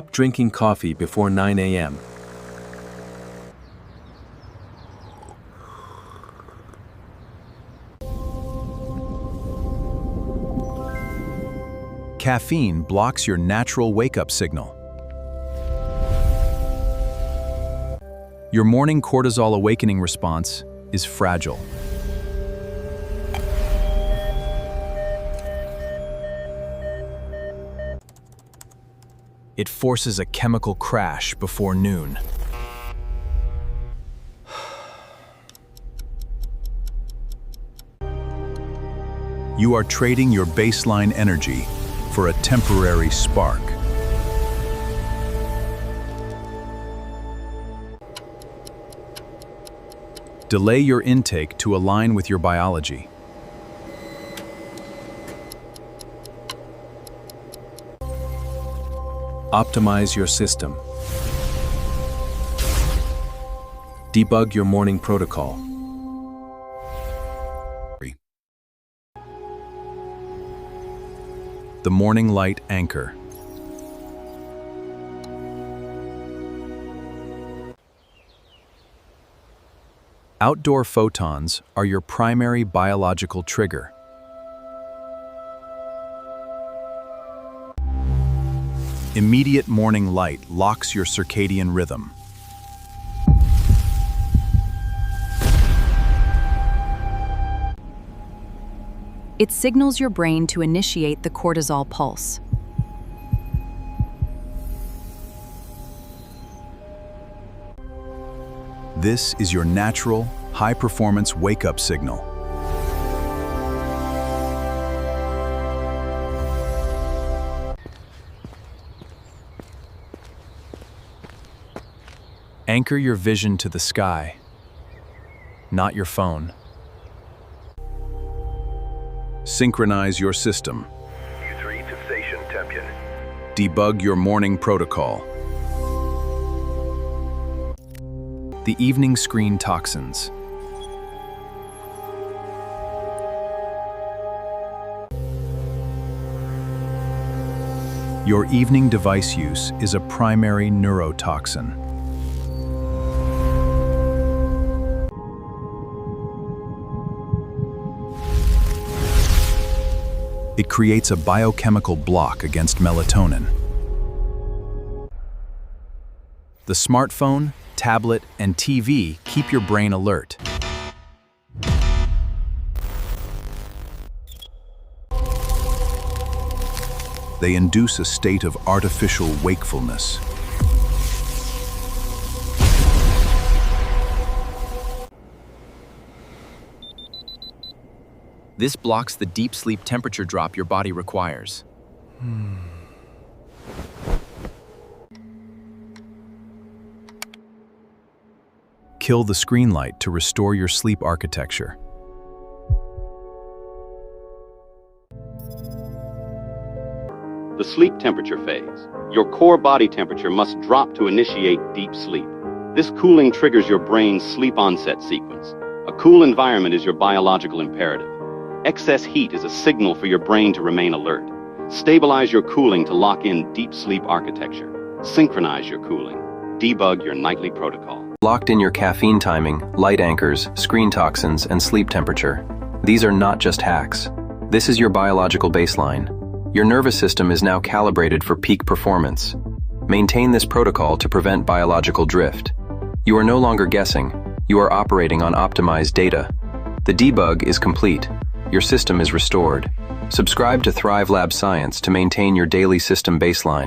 Stop drinking coffee before 9 a.m. Caffeine blocks your natural wake-up signal. Your morning cortisol awakening response is fragile. It forces a chemical crash before noon. You are trading your baseline energy for a temporary spark. Delay your intake to align with your biology. Optimize your system. Debug your morning protocol. The morning light anchor. Outdoor photons are your primary biological trigger. Immediate morning light locks your circadian rhythm. It signals your brain to initiate the cortisol pulse. This is your natural, high-performance wake-up signal. Anchor your vision to the sky, not your phone. Synchronize your system. U3 to station, Tempion. Debug your morning protocol. The evening screen toxins. Your evening device use is a primary neurotoxin. It creates a biochemical block against melatonin. The smartphone, tablet, and TV keep your brain alert. They induce a state of artificial wakefulness. This blocks the deep sleep temperature drop your body requires. Kill the screen light to restore your sleep architecture. The sleep temperature phase. Your core body temperature must drop to initiate deep sleep. This cooling triggers your brain's sleep onset sequence. A cool environment is your biological imperative. Excess heat is a signal for your brain to remain alert. Stabilize your cooling to lock in deep sleep architecture. Synchronize your cooling. Debug your nightly protocol. Locked in your caffeine timing, light anchors, screen toxins, and sleep temperature. These are not just hacks. This is your biological baseline. Your nervous system is now calibrated for peak performance. Maintain this protocol to prevent biological drift. You are no longer guessing. You are operating on optimized data. The debug is complete. Your system is restored. Subscribe to Thrivelabscience to maintain your daily system baseline.